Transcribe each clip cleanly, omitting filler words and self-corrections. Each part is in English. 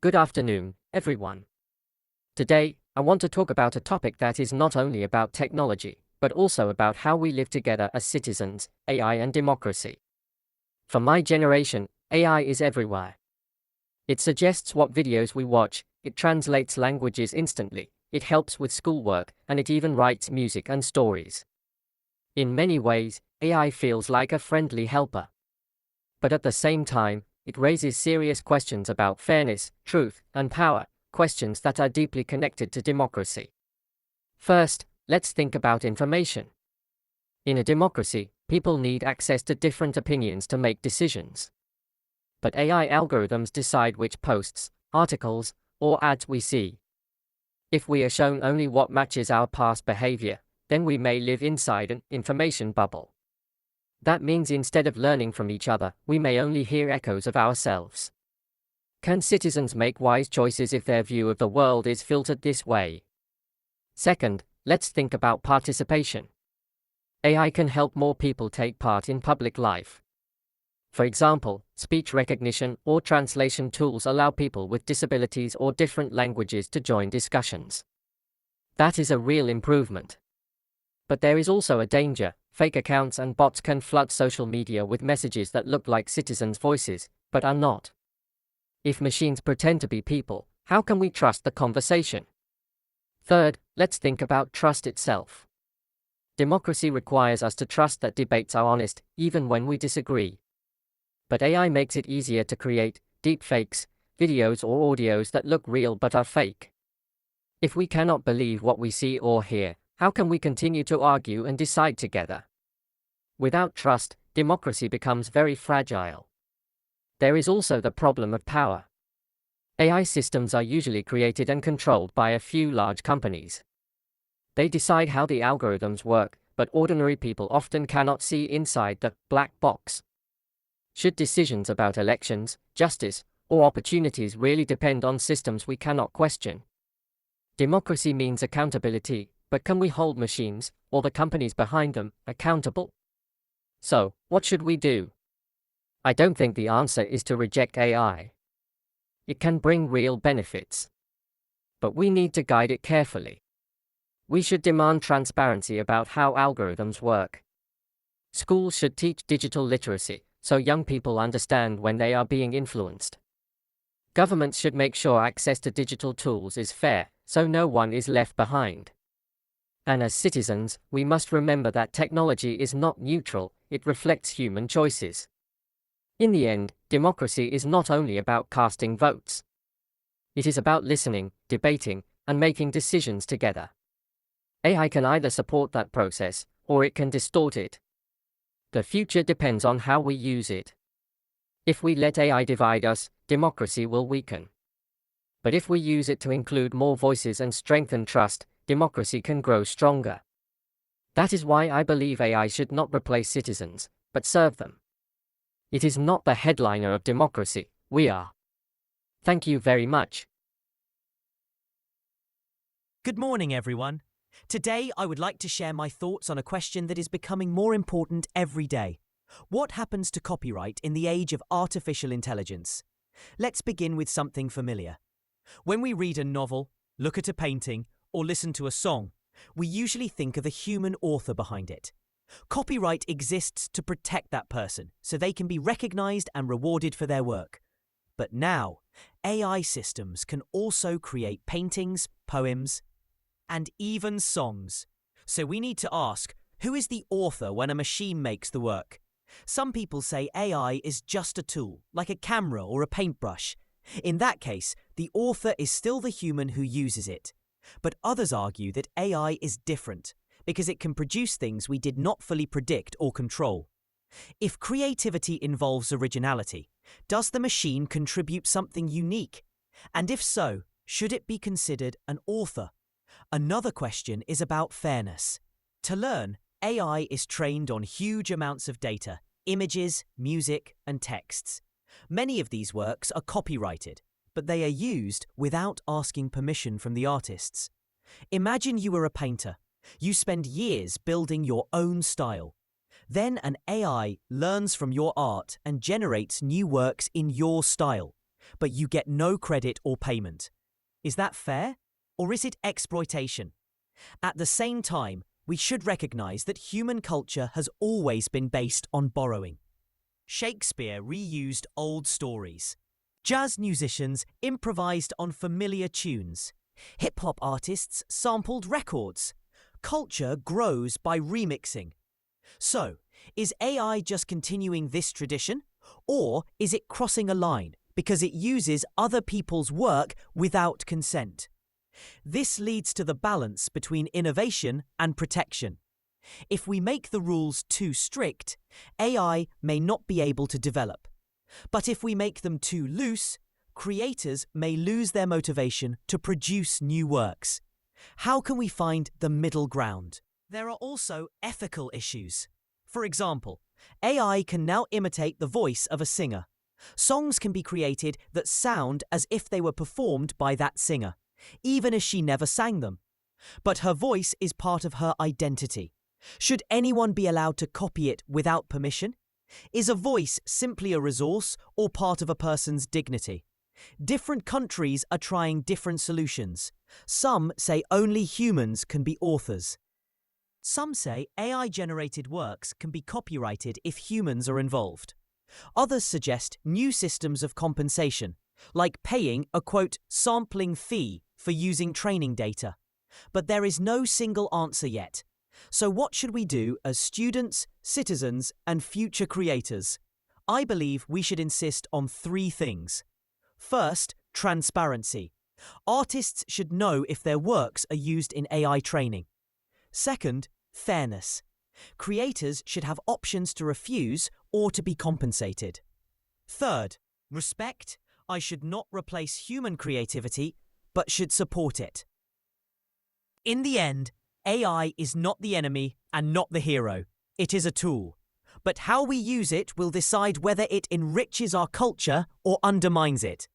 Good afternoon, everyone. Today, I want to talk about a topic that is not only about technology, but also about how we live together as citizens, AI and democracy. For my generation, AI is everywhere. It suggests what videos we watch, it translates languages instantly, it helps with schoolwork, and it even writes music and stories. In many ways, AI feels like a friendly helper. But at the same time, it raises serious questions about fairness, truth, and power, questions that are deeply connected to democracy. First, let's think about information. In a democracy, people need access to different opinions to make decisions. But AI algorithms decide which posts, articles, or ads we see. If we are shown only what matches our past behavior, then we may live inside an information bubble. That means instead of learning from each other, we may only hear echoes of ourselves. Can citizens make wise choices if their view of the world is filtered this way? Second, let's think about participation. AI can help more people take part in public life. For example, speech recognition or translation tools allow people with disabilities or different languages to join discussions. That is a real improvement. But there is also a danger. Fake accounts and bots can flood social media with messages that look like citizens' voices, but are not. If machines pretend to be people, how can we trust the conversation? Third, let's think about trust itself. Democracy requires us to trust that debates are honest, even when we disagree. But AI makes it easier to create deepfakes, videos or audios that look real but are fake. If we cannot believe what we see or hear, how can we continue to argue and decide together? Without trust, democracy becomes very fragile. There is also the problem of power. AI systems are usually created and controlled by a few large companies. They decide how the algorithms work, but ordinary people often cannot see inside the black box. Should decisions about elections, justice, or opportunities really depend on systems we cannot question? Democracy means accountability. But can we hold machines, or the companies behind them, accountable? So, what should we do? I don't think the answer is to reject AI. It can bring real benefits. But we need to guide it carefully. We should demand transparency about how algorithms work. Schools should teach digital literacy, so young people understand when they are being influenced. Governments should make sure access to digital tools is fair, so no one is left behind. And as citizens, we must remember that technology is not neutral, it reflects human choices. In the end, democracy is not only about casting votes. It is about listening, debating, and making decisions together. AI can either support that process, or it can distort it. The future depends on how we use it. If we let AI divide us, democracy will weaken. But if we use it to include more voices and strengthen trust, democracy can grow stronger. That is why I believe AI should not replace citizens, but serve them. It is not the headliner of democracy, we are. Thank you very much. Good morning, everyone. Today, I would like to share my thoughts on a question that is becoming more important every day. What happens to copyright in the age of artificial intelligence? Let's begin with something familiar. When we read a novel, look at a painting, or listen to a song, we usually think of a human author behind it. Copyright exists to protect that person, so they can be recognized and rewarded for their work. But now, AI systems can also create paintings, poems, and even songs. So we need to ask, who is the author when a machine makes the work? Some people say AI is just a tool, like a camera or a paintbrush. In that case, the author is still the human who uses it. But others argue that AI is different, because it can produce things we did not fully predict or control. If creativity involves originality, does the machine contribute something unique? And if so, should it be considered an author? Another question is about fairness. To learn, AI is trained on huge amounts of data, images, music, and texts. Many of these works are copyrighted, but they are used without asking permission from the artists. Imagine you were a painter. You spend years building your own style. Then an AI learns from your art and generates new works in your style. but you get no credit or payment. Is that fair? Or is it exploitation? At the same time, we should recognize that human culture has always been based on borrowing. Shakespeare reused old stories. Jazz musicians improvised on familiar tunes. Hip-hop artists sampled records. Culture grows by remixing. So, is AI just continuing this tradition? Or is it crossing a line because it uses other people's work without consent? This leads to the balance between innovation and protection. If we make the rules too strict, AI may not be able to develop. But if we make them too loose, creators may lose their motivation to produce new works. How can we find the middle ground? There are also ethical issues. For example, AI can now imitate the voice of a singer. Songs can be created that sound as if they were performed by that singer, even as she never sang them. But her voice is part of her identity. Should anyone be allowed to copy it without permission? Is a voice simply a resource or part of a person's dignity? Different countries are trying different solutions. Some say only humans can be authors. Some say AI-generated works can be copyrighted if humans are involved. Others suggest new systems of compensation, like paying a, quote, sampling fee for using training data. But there is no single answer yet. So what should we do as students, citizens, and future creators? I believe we should insist on 3 things. First, transparency. Artists should know if their works are used in AI training. Second, fairness. Creators should have options to refuse or to be compensated. Third, respect. I should not replace human creativity, but should support it. In the end, AI is not the enemy and not the hero. It is a tool. But how we use it will decide whether it enriches our culture or undermines it.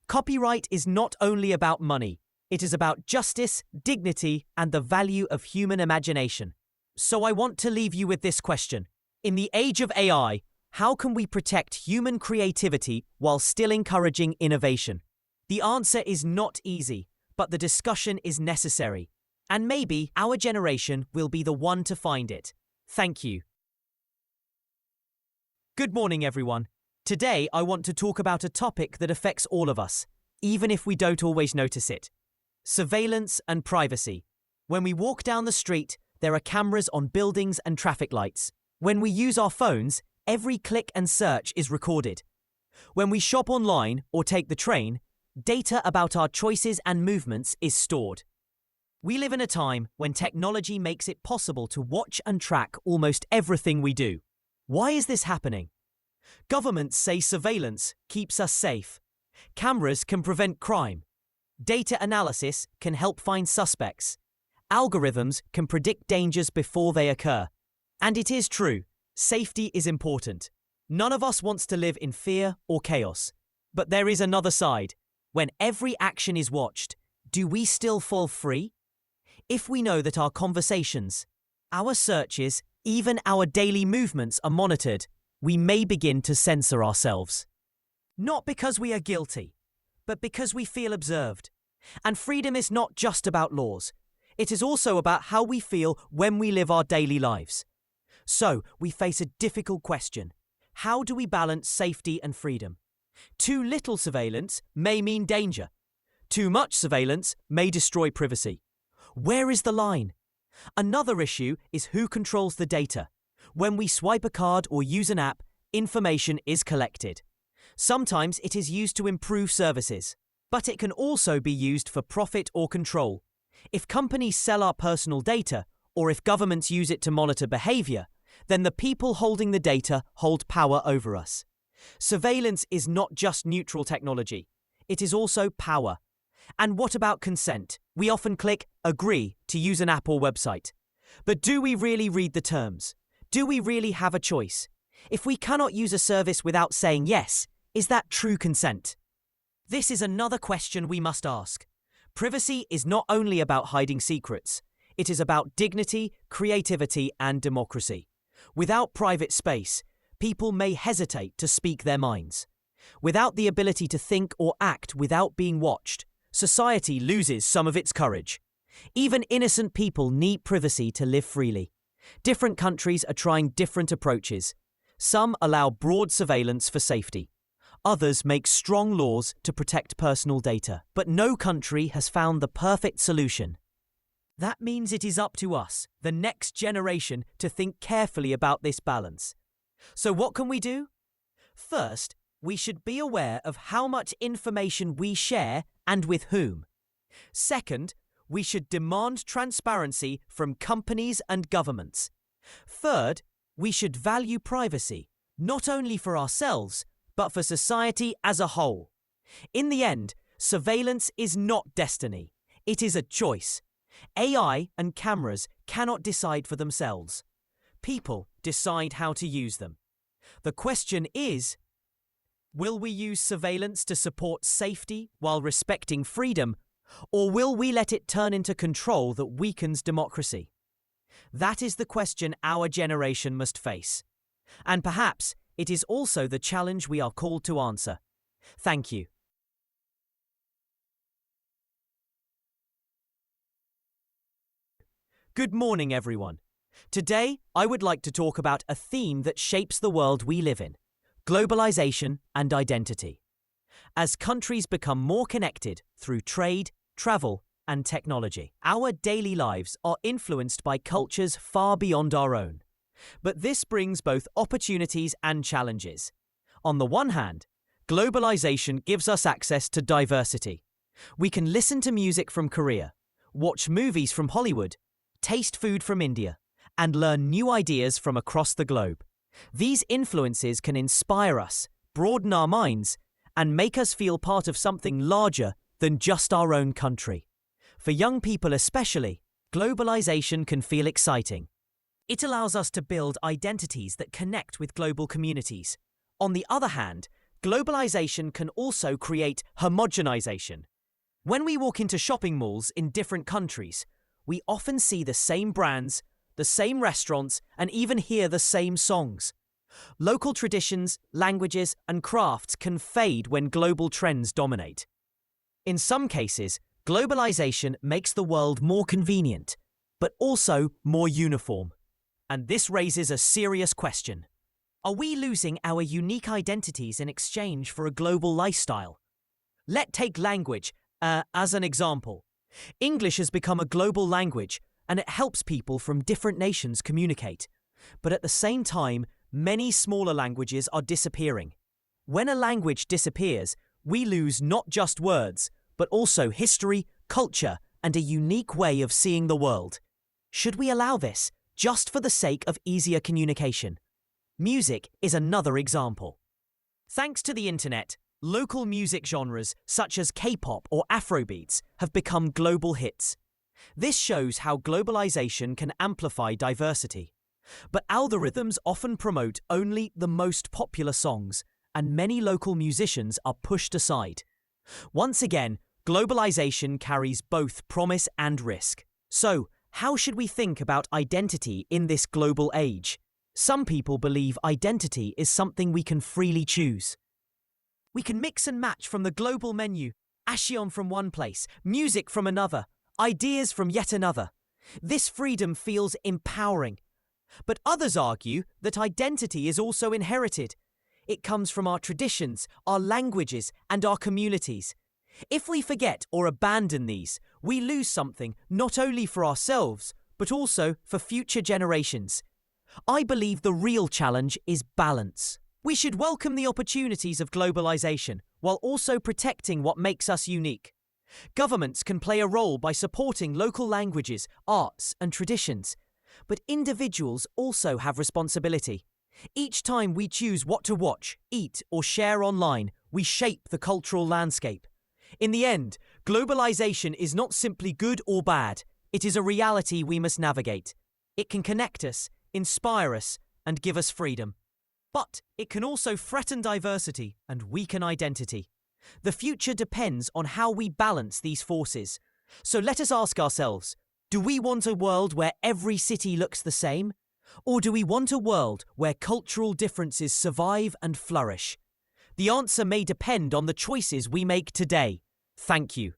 Copyright is not only about money. It is about justice, dignity, and the value of human imagination. So I want to leave you with this question. In the age of AI, how can we protect human creativity while still encouraging innovation? The answer is not easy, but the discussion is necessary. And maybe our generation will be the one to find it. Thank you. Good morning, everyone. Today, I want to talk about a topic that affects all of us, even if we don't always notice it. Surveillance and privacy. When we walk down the street, there are cameras on buildings and traffic lights. When we use our phones, every click and search is recorded. When we shop online or take the train, data about our choices and movements is stored. We live in a time when technology makes it possible to watch and track almost everything we do. Why is this happening? Governments say surveillance keeps us safe. Cameras can prevent crime. Data analysis can help find suspects. Algorithms can predict dangers before they occur. And it is true, safety is important. None of us wants to live in fear or chaos. But there is another side. When every action is watched, do we still fall free? If we know that our conversations, our searches, even our daily movements are monitored, we may begin to censor ourselves. Not because we are guilty, but because we feel observed. And freedom is not just about laws. It is also about how we feel when we live our daily lives. So, we face a difficult question. How do we balance safety and freedom? Too little surveillance may mean danger. Too much surveillance may destroy privacy. Where is the line? Another issue is who controls the data. When we swipe a card or use an app, information is collected. Sometimes it is used to improve services, but it can also be used for profit or control. If companies sell our personal data, or if governments use it to monitor behavior, then the people holding the data hold power over us. Surveillance is not just neutral technology. It is also power. And what about consent? We often click agree to use an app or website. But do we really read the terms? Do we really have a choice? If we cannot use a service without saying yes, is that true consent? This is another question we must ask. Privacy is not only about hiding secrets. It is about dignity, creativity, and democracy. Without private space, people may hesitate to speak their minds. Without the ability to think or act without being watched, society loses some of its courage. Even innocent people need privacy to live freely. Different countries are trying different approaches. Some allow broad surveillance for safety. Others make strong laws to protect personal data. But no country has found the perfect solution. That means it is up to us, the next generation, to think carefully about this balance. So what can we do? First, we should be aware of how much information we share and with whom. Second, we should demand transparency from companies and governments. Third, we should value privacy, not only for ourselves, but for society as a whole. In the end, surveillance is not destiny. It is a choice. AI and cameras cannot decide for themselves. People decide how to use them. The question is, will we use surveillance to support safety while respecting freedom, or will we let it turn into control that weakens democracy? That is the question our generation must face. And perhaps it is also the challenge we are called to answer. Thank you. Good morning, everyone. Today, I would like to talk about a theme that shapes the world we live in: globalization and identity. As countries become more connected through trade, travel, and technology, our daily lives are influenced by cultures far beyond our own. But this brings both opportunities and challenges. On the one hand, globalization gives us access to diversity. We can listen to music from Korea, watch movies from Hollywood, taste food from India, and learn new ideas from across the globe. These influences can inspire us, broaden our minds, and make us feel part of something larger than just our own country. For young people especially, globalization can feel exciting. It allows us to build identities that connect with global communities. On the other hand, globalization can also create homogenization. When we walk into shopping malls in different countries, we often see the same brands, the same restaurants, and even hear the same songs. Local traditions, languages, and crafts can fade when global trends dominate. In some cases, globalization makes the world more convenient, but also more uniform. And this raises a serious question. Are we losing our unique identities in exchange for a global lifestyle? Let's take language as an example. English has become a global language, and it helps people from different nations communicate. But at the same time, many smaller languages are disappearing. When a language disappears, we lose not just words, but also history, culture, and a unique way of seeing the world. Should we allow this, just for the sake of easier communication? Music is another example. Thanks to the internet, local music genres such as K-pop or Afrobeats have become global hits. This shows how globalization can amplify diversity. But algorithms often promote only the most popular songs, and many local musicians are pushed aside. Once again, globalization carries both promise and risk. So, how should we think about identity in this global age? Some people believe identity is something we can freely choose. We can mix and match from the global menu, Ashion from one place, music from another, ideas from yet another. This freedom feels empowering. But others argue that identity is also inherited. It comes from our traditions, our languages, and our communities. If we forget or abandon these, we lose something not only for ourselves, but also for future generations. I believe the real challenge is balance. We should welcome the opportunities of globalization, while also protecting what makes us unique. Governments can play a role by supporting local languages, arts, and traditions. But individuals also have responsibility. Each time we choose what to watch, eat, or share online, we shape the cultural landscape. In the end, globalization is not simply good or bad. It is a reality we must navigate. It can connect us, inspire us, and give us freedom. But it can also threaten diversity and weaken identity. The future depends on how we balance these forces. So let us ask ourselves, do we want a world where every city looks the same? Or do we want a world where cultural differences survive and flourish? The answer may depend on the choices we make today. Thank you.